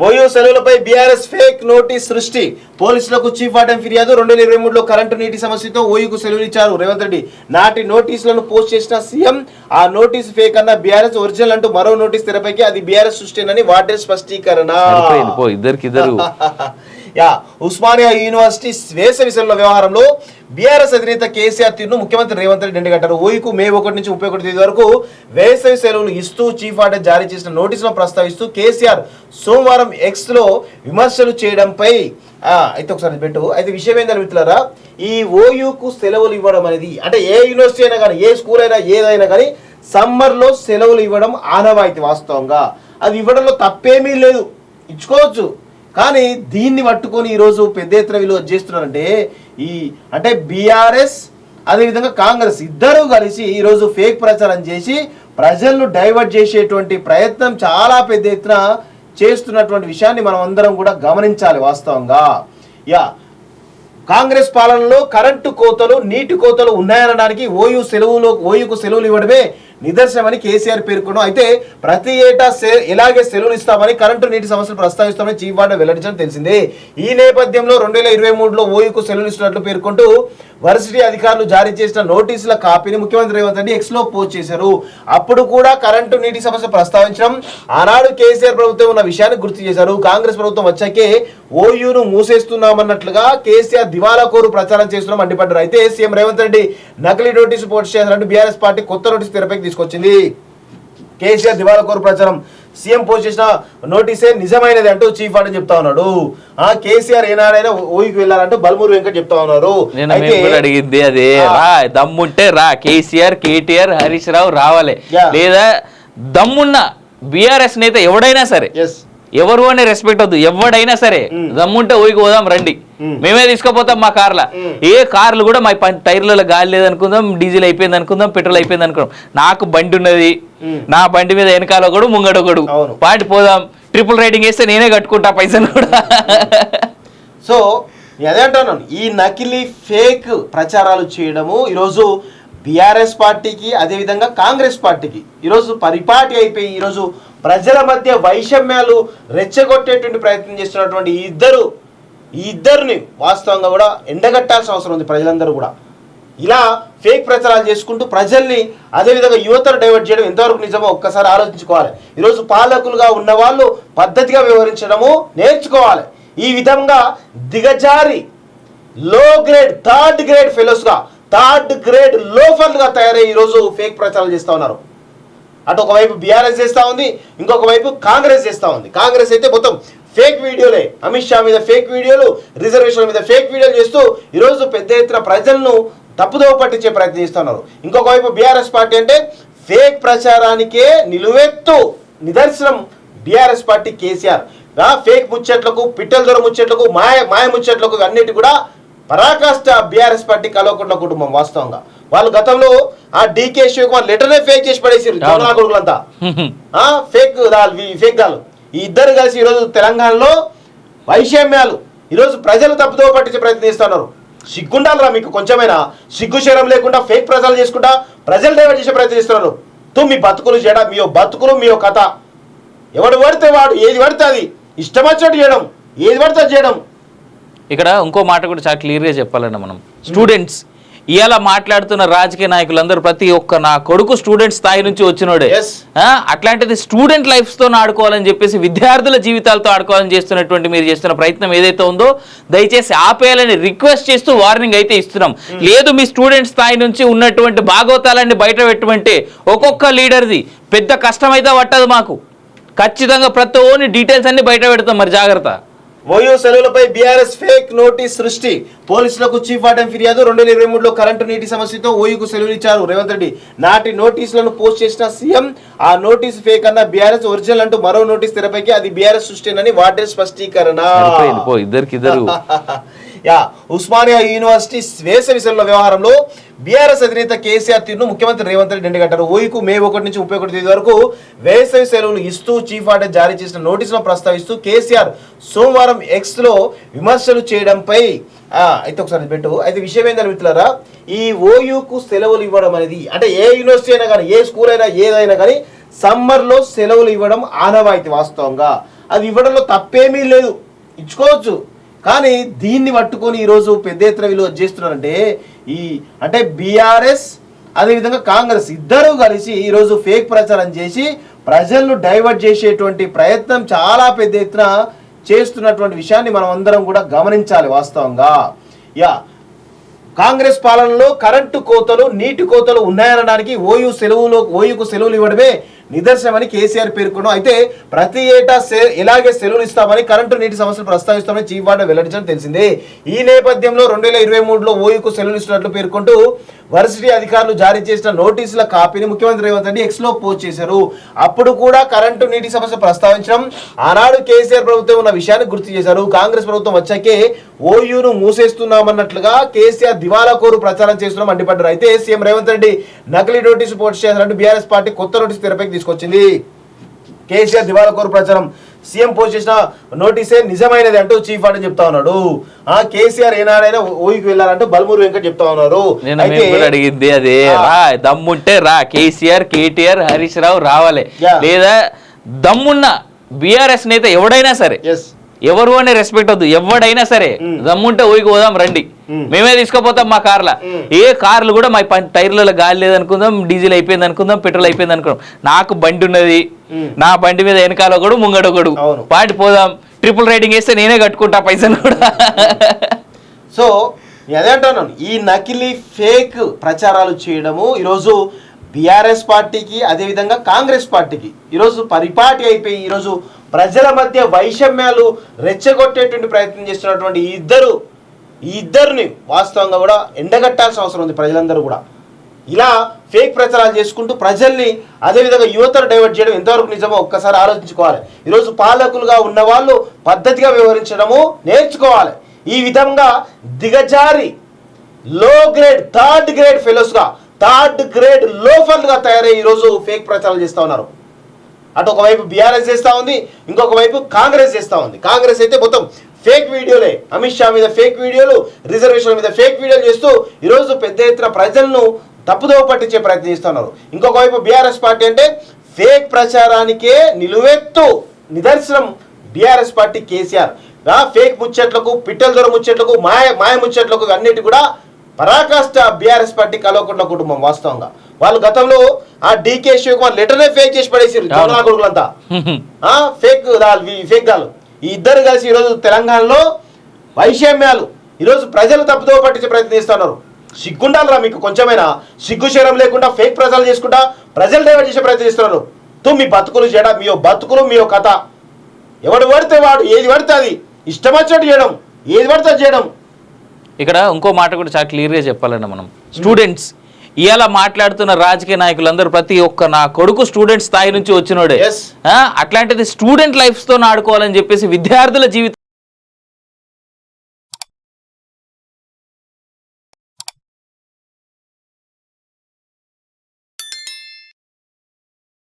OU సెలవులపై BRS fake notice సృష్టి పోలీసులకు chief warden ఫిర్యాదు 2023లో కరెంటు నీటి సమస్యతో ఓయూకు సెలవులు ఇచ్చారు రేవంత్ రెడ్డి. నాటి నోటీసులను పోస్ట్ చేసిన సీఎం ఆ నోటీస్ ఫేక్ అన్న బీఆర్ఎస్ ఒరిజినల్ అంటూ మరో నోటీస్ తెరపైకి అది బీఆర్ఎస్ సృష్టినని వార్డెన్ స్పష్టీకరణ. ఉస్మానియా యూనివర్సిటీ వేసవి సెలవుల వ్యవహారంలో బీఆర్ఎస్ అధినేత కేసీఆర్ తీరును ముఖ్యమంత్రి రేవంత్ రెడ్డి ఎండగట్టారు. ఓయూకు మే 1 నుంచి 31 తేదీ వరకు వేసవి సెలవులు ఇస్తూ చీఫ్ వార్డెన్ జారీ చేసిన నోటీసులను ప్రస్తావిస్తూ కేసీఆర్ సోమవారం ఎక్స్ లో విమర్శలు చేయడంపై అయితే ఒకసారి పెట్టు. అయితే విషయం ఏంటని మిత్రులారా, ఈ ఓయూకు సెలవులు ఇవ్వడం అనేది అంటే ఏ యూనివర్సిటీ అయినా కానీ ఏ స్కూల్ అయినా ఏదైనా కానీ సమ్మర్ లో సెలవులు ఇవ్వడం ఆనవాయితీ. వాస్తవంగా అది ఇవ్వడంలో తప్పేమీ లేదు, ఇచ్చుకోవచ్చు. కానీ దీన్ని పట్టుకొని ఈరోజు పెద్ద ఎత్తున వీళ్ళు చేస్తున్నారంటే అంటే బీఆర్ఎస్ అదేవిధంగా కాంగ్రెస్ ఇద్దరూ కలిసి ఈరోజు ఫేక్ ప్రచారం చేసి ప్రజలను డైవర్ట్ చేసేటువంటి ప్రయత్నం చాలా పెద్ద ఎత్తున చేస్తున్నటువంటి విషయాన్ని మనం అందరం కూడా గమనించాలి. వాస్తవంగా కాంగ్రెస్ పాలనలో కరెంటు కోతలు నీటి కోతలు ఉన్నాయనడానికి ఓయూకు సెలవులు ఇవ్వడమే నిదర్శనమని కేసీఆర్ పేర్కొనడం. అయితే ప్రతి ఏటా ఇలాగే సెలవులు ఇస్తామని కరెంటు నీటి సమస్యలు ప్రస్తావిస్తామని చీఫ్ వార్డెన్ వెల్లడించడం తెలిసిందే. ఈ నేపథ్యంలో 2023లో ఓయూకు సెలవులు ఇస్తున్నట్లు పేర్కొంటూ వర్సిటీ అధికారులు జారీ చేసిన నోటీసుల కాపీని ముఖ్యమంత్రి రేవంత్ రెడ్డి ఎక్స్ లో పోస్ట్ చేశారు. అప్పుడు కూడా కరెంటు నీటి సమస్య ప్రస్తావించడం ఆనాడు కేసీఆర్ ప్రభుత్వం ఉన్న విషయాన్ని గుర్తు చేశారు. కాంగ్రెస్ ప్రభుత్వం వచ్చాకే ఓయూను మూసేస్తున్నామన్నట్లుగా కేసీఆర్ దివాలా కోరు ప్రచారం చేస్తున్నాం మండిపడ్డారు. అయితే సీఎం రేవంత్ రెడ్డి నకిలీ నోటీసు పోస్ట్ చేశారంటూ బీఆర్ఎస్ పార్టీ కొత్త నోటీసు తెరపైకి తీసుకొచ్చింది. కేసీఆర్ దివాలా కోరు ప్రచారం సీఎం పోస్ట్ చేసిన నోటీసే నిజమైనది అంటూ చీఫ్ వార్డెన్ చెప్తా ఉన్నాడు. కేసీఆర్ ఏనాడైనా ఓయూకి వెళ్ళాలంటూ బల్మూరు వెంకట్ చెప్తా ఉన్నారు. అడిగింది అదే దమ్ముంటే రా, కేసీఆర్ కేటీఆర్ హరీష్ రావు రావాలి, లేదా దమ్మున్న బీఆర్ఎస్ నేత ఎవడైనా సరే, ఎవరు అనే రెస్పెక్ట్ వద్దు, ఎవడైనా సరే దమ్ముంటే ఊరికి పోదాం రండి, మేమే తీసుకుపోతాం మా కార్ల. ఏ కార్లు కూడా మా టైర్లలో గాలి లేదనుకుందాం, డీజిల్ అయిపోయింది అనుకుందాం, పెట్రోల్ అయిపోయింది అనుకుందాం, నాకు బండి ఉన్నది, నా బండి మీద వెనకాల ఒకడు ముంగడు ఒకడు పాటి పోదాం, ట్రిపుల్ రైడింగ్ వేస్తే నేనే కట్టుకుంటా పైసలు కూడా. సో అదే అంటున్నాను, ఈ నకిలీ ఫేక్ ప్రచారాలు చేయడము ఈరోజు బీఆర్ఎస్ పార్టీకి అదేవిధంగా కాంగ్రెస్ పార్టీకి ఈరోజు పరిపాటి అయిపోయి ఈరోజు ప్రజల మధ్య వైషమ్యాలు రెచ్చగొట్టేటువంటి ప్రయత్నం చేస్తున్నటువంటి ఈ ఇద్దరిని వాస్తవంగా కూడా ఎండగట్టాల్సిన అవసరం ఉంది. ప్రజలందరూ కూడా ఇలా ఫేక్ ప్రచారాలు చేసుకుంటూ ప్రజల్ని అదేవిధంగా యువతను డైవర్ట్ చేయడం ఎంతవరకు నిజమో ఒక్కసారి ఆలోచించుకోవాలి. ఈరోజు పాలకులుగా ఉన్న వాళ్ళు పద్ధతిగా వ్యవహరించడము నేర్చుకోవాలి. ఈ విధంగా దిగజారి లో గ్రేడ్ థర్డ్ గ్రేడ్ ఫెలోస్గా థర్డ్ గ్రేడ్ లోఫర్లుగా తయారై ఈరోజు ఫేక్ ప్రచారాలు చేస్తూ ఉన్నారు. అటు ఒకవైపు బీఆర్ఎస్ చేస్తూ ఉంది, ఇంకొక వైపు కాంగ్రెస్ చేస్తూ ఉంది. కాంగ్రెస్ అయితే మొత్తం ఫేక్ వీడియోలే, అమిత్ షా మీద ఫేక్ వీడియోలు, రిజర్వేషన్ల మీద ఫేక్ వీడియోలు చేస్తూ ఈరోజు పెద్ద ఎత్తున ప్రజలను తప్పుదోవ పట్టించే ప్రయత్నం చేస్తున్నారు. ఇంకొక వైపు బీఆర్ఎస్ పార్టీ అంటే ఫేక్ ప్రచారానికే నిలువెత్తు నిదర్శనం బీఆర్ఎస్ పార్టీ కేసీఆర్. ఫేక్ ముచ్చట్లకు, పిట్టల దొర ముచ్చట్లకు, మాయ ముచ్చట్లకు అన్నిటి కూడా పరాకాష్ట బీఆర్ఎస్ పార్టీ కల్వకుంట్ల కుటుంబం. వాస్తవంగా వాళ్ళు గతంలో ఆ డీకే శివకుమార్ లెటర్నే ఫేక్ చేసి పడేసారు జగన్ కొడుకులంతా. ఫేక్ గాలు ఈ ఇద్దరు కలిసి ఈరోజు తెలంగాణలో వైషమ్యాలు ఈరోజు ప్రజలు తప్పుదో పట్టించే ప్రయత్నం చేస్తున్నారు. సిగ్గుండాలరా మీకు కొంచెమైనా, సిగ్గు శరం లేకుండా ఫేక్ ప్రచారాలు చేసుకుంటా ప్రజలు డైవర్ట్ చేసే ప్రయత్నం చేస్తున్నారు. మీ బతుకులు చేయడం, మీ బతుకులు మీ కథ, ఎవడు పడితే వాడు ఏది పడితే అది ఇష్టం వచ్చినట్టు చేయడం, ఏది పడితే చేయడం. ఇక్కడ ఇంకో మాట కూడా చాలా క్లియర్గా చెప్పాలన్న మనం స్టూడెంట్స్ ఇవాళ మాట్లాడుతున్న రాజకీయ నాయకులందరూ ప్రతి ఒక్క నా కొడుకు స్టూడెంట్ స్థాయి నుంచి వచ్చినోడే. అట్లాంటిది స్టూడెంట్ లైఫ్తో ఆడుకోవాలని చెప్పేసి విద్యార్థుల జీవితాలతో ఆడుకోవాలని చేస్తున్నటువంటి మీరు చేస్తున్న ప్రయత్నం ఏదైతే ఉందో దయచేసి ఆపేయాలని రిక్వెస్ట్ చేస్తూ వార్నింగ్ అయితే ఇస్తున్నాం. లేదు మీ స్టూడెంట్ స్థాయి నుంచి ఉన్నటువంటి భాగవతాలన్నీ బయట పెట్టమంటే ఒక్కొక్క లీడర్ది పెద్ద కష్టమైతే పట్టదు మాకు. ఖచ్చితంగా ప్రతి ఓని డీటెయిల్స్ అన్ని బయట పెడతాం, మరి జాగ్రత్త. ఓయూ సెలవులపై బీఆర్ఎస్ ఫేక్ నోటీస్ సృష్టి పోలీసులకు చీఫ్ వార్డెన్ ఫిర్యాదు 2023లో కరెంటు నీటి సమస్యతో ఓయూకు సెలవులు ఇచ్చారు రేవంత్ రెడ్డి. నాటి నోటీసులను పోస్ట్ చేసిన సీఎం ఆ నోటీసు ఫేక్ అన్న బీఆర్ఎస్ ఒరిజినల్ అంటూ మరో నోటీస్ తెరపైకి అది బీఆర్ఎస్ సృష్టినని వార్డెన్ స్పష్టీకరణ. ఉస్మానియా యూనివర్సిటీ వేసవి సెలవుల వ్యవహారంలో బీఆర్ఎస్ అధినేత కేసీఆర్ తీరును ముఖ్యమంత్రి రేవంత్ రెడ్డి ఎండగట్టారు. ఓయూకు మే 1 నుంచి 31 తేదీ వరకు వేసవి సెలవులు ఇస్తూ చీఫ్ వార్డెన్ జారీ చేసిన నోటీసులను ప్రస్తావిస్తూ కేసీఆర్ సోమవారం ఎక్స్ లో విమర్శలు చేయడంపై అయితే ఒకసారి పెట్టు. అయితే విషయం ఏంటని మిత్రులారా, ఈ ఓయూకు సెలవులు ఇవ్వడం అనేది అంటే ఏ యూనివర్సిటీ అయినా కానీ ఏ స్కూల్ అయినా ఏదైనా కానీ సమ్మర్ లో సెలవులు ఇవ్వడం ఆనవాయితీ. వాస్తవంగా అది ఇవ్వడంలో తప్పేమీ లేదు, ఇచ్చుకోవచ్చు. కానీ దీన్ని పట్టుకొని ఈరోజు పెద్ద ఎత్తున వీళ్ళు చేస్తున్నారంటే అంటే బీఆర్ఎస్ అదేవిధంగా కాంగ్రెస్ ఇద్దరూ కలిసి ఈరోజు ఫేక్ ప్రచారం చేసి ప్రజలను డైవర్ట్ చేసేటువంటి ప్రయత్నం చాలా పెద్ద ఎత్తున చేస్తున్నటువంటి విషయాన్ని మనం అందరం కూడా గమనించాలి. వాస్తవంగా కాంగ్రెస్ పాలనలో కరెంటు కోతలు, నీటి కోతలు ఉన్నాయనడానికి ఓయూకు సెలవులు ఇవ్వడమే నిదర్శనమని కేసీఆర్ పేర్కొన్నాం. అయితే ప్రతి ఏటా ఇలాగే సెలవులు ఇస్తామని, కరెంటు నీటి సమస్యలు ప్రస్తావిస్తామని చీఫ్ వార్డర్ వెల్లడించడం తెలిసిందే. ఈ నేపథ్యంలో 2023లో ఓయూకు సెలవులు ఇస్తున్నట్లు పేర్కొంటూ వర్సిటీ అధికారులు జారీ చేసిన నోటీసుల కాపీని ముఖ్యమంత్రి రేవంత్ రెడ్డి ఎక్స్లో పోస్ట్ చేశారు. అప్పుడు కూడా కరెంటు నీటి సమస్య ప్రస్తావించడం ఆనాడు కేసీఆర్ ప్రభుత్వం ఉన్న విషయాన్ని గుర్తు చేశారు. కాంగ్రెస్ ప్రభుత్వం వచ్చాకే ఓయూను మూసేస్తున్నామన్నట్లుగా కేసీఆర్ దివాలా కోరు ప్రచారం చేస్తున్నాం మండిపడ్డారు. అయితే సీఎం రేవంత్ రెడ్డి నకిలీ నోటీసు పోస్ట్ చేశారంటూ బీఆర్ఎస్ పార్టీ కొత్త నోటీసు తెరపైకి తీసుకొచ్చింది. కేసీఆర్ దివాలా కోరు ప్రచారం, సీఎం పోస్ట్ చేసిన నోటీసే నిజమైనది అంటూ చీఫ్ వార్డర్ చెప్తా ఉన్నాడు. కేసీఆర్ ఏనాడైనా ఓయికి వెళ్ళాలంటూ బల్మూరు వెంకట్ చెప్తా ఉన్నారు. అడిగింది అదే, రా దమ్ముంటే రా, కేసీఆర్, కేటీఆర్, హరీష్ రావు రావాలి. లేదా దమ్మున్న బీఆర్ఎస్ నేత ఎవడైనా సరే, ఎవరు అనే రెస్పెక్ట్ వద్దు, ఎవడైనా సరే దమ్ముంటే ఊరికి పోదాం రండి, మేమే తీసుకుపోతాం మా కార్ల. ఏ కార్లు కూడా మా టైర్లలో గాలి లేదనుకుందాం, డీజిల్ అయిపోయింది అనుకుందాం, పెట్రోల్ అయిపోయింది అనుకుందాం, నాకు బండి ఉన్నది, నా బండి మీద వెనకాల ఒకడు ముంగడొకడు పాటి పోదాం, ట్రిపుల్ రైడింగ్ వేస్తే నేనే కట్టుకుంటా పైసలు కూడా. సో అదే అంటున్నాను, ఈ నకిలీ ఫేక్ ప్రచారాలు చేయడము ఈరోజు బీఆర్ఎస్ పార్టీకి అదేవిధంగా కాంగ్రెస్ పార్టీకి ఈరోజు పరిపాటి అయిపోయి ఈరోజు ప్రజల మధ్య వైషమ్యాలు రెచ్చగొట్టేటువంటి ప్రయత్నం చేస్తున్నటువంటి ఈ ఇద్దరిని వాస్తవంగా కూడా ఎండగట్టాల్సిన అవసరం ఉంది. ప్రజలందరూ కూడా ఇలా ఫేక్ ప్రచారాలు చేసుకుంటూ ప్రజల్ని అదేవిధంగా యువతను డైవర్ట్ చేయడం ఎంతవరకు నిజమో ఒక్కసారి ఆలోచించుకోవాలి. ఈరోజు పాలకులుగా ఉన్న వాళ్ళు పద్ధతిగా వ్యవహరించడము నేర్చుకోవాలి. ఈ విధంగా దిగజారి లో గ్రేడ్, థర్డ్ గ్రేడ్ ఫెలోస్గా, థర్డ్ గ్రేడ్ లోఫర్లుగా తయారై ఈరోజు ఫేక్ ప్రచారాలు చేస్తూ ఉన్నారు. అటు ఒకవైపు బీఆర్ఎస్ చేస్తూ ఉంది, ఇంకొక వైపు కాంగ్రెస్ చేస్తూ ఉంది. కాంగ్రెస్ అయితే మొత్తం ఫేక్ వీడియోలే, అమిత్ షా మీద ఫేక్ వీడియోలు, రిజర్వేషన్ల మీద ఫేక్ వీడియోలు చేస్తూ ఈరోజు పెద్ద ఎత్తున ప్రజలను తప్పుదోవ పట్టించే ప్రయత్నం చేస్తున్నారు. ఇంకొక వైపు బీఆర్ఎస్ పార్టీ అంటే ఫేక్ ప్రచారానికే నిలువెత్తు నిదర్శనం బీఆర్ఎస్ పార్టీ కేసీఆర్. ఫేక్ ముచ్చట్లకు, పిట్టల దొర ముచ్చట్లకు, మాయ ముచ్చట్లకు అన్నిటి కూడా పరాకాష్ట బీఆర్ఎస్ పార్టీ కల్వకుంట్ల కుటుంబం. వాస్తవంగా వాళ్ళు గతంలో ఆ డీకే శివకుమార్ లెటర్నే ఫేక్ చేసి పడేసారు జగన్ కొడుకులంతా, ఫేక్ గాలు. ఈ ఇద్దరు కలిసి ఈరోజు తెలంగాణలో వైషమ్యాలు ఈరోజు ప్రజలు తప్పుదోవ పట్టించే ప్రయత్నం చేస్తున్నారు. సిగ్గుండాలరా మీకు కొంచెమైనా, సిగ్గు శరం లేకుండా ఫేక్ ప్రచారాలు చేసుకుంటా ప్రజలు డైవర్ట్ చేసే ప్రయత్నం చేస్తున్నారు. మీ బతుకులు చేయడా, మీ కథ, ఎవడు పడితే వాడు ఏది పడితే అది ఇష్టం వచ్చినట్టు చేయడం, ఏది పడితే అది చేయడం. ఇక్కడ ఇంకో మాట కూడా చాలా క్లియర్గా చెప్పాలన్న మనం, స్టూడెంట్స్ ఇవాళ మాట్లాడుతున్న రాజకీయ నాయకులందరూ ప్రతి ఒక్క నా కొడుకు స్టూడెంట్ స్థాయి నుంచి వచ్చినోడే. అట్లాంటిది స్టూడెంట్ లైఫ్తో ఆడుకోవాలని చెప్పేసి విద్యార్థుల జీవితం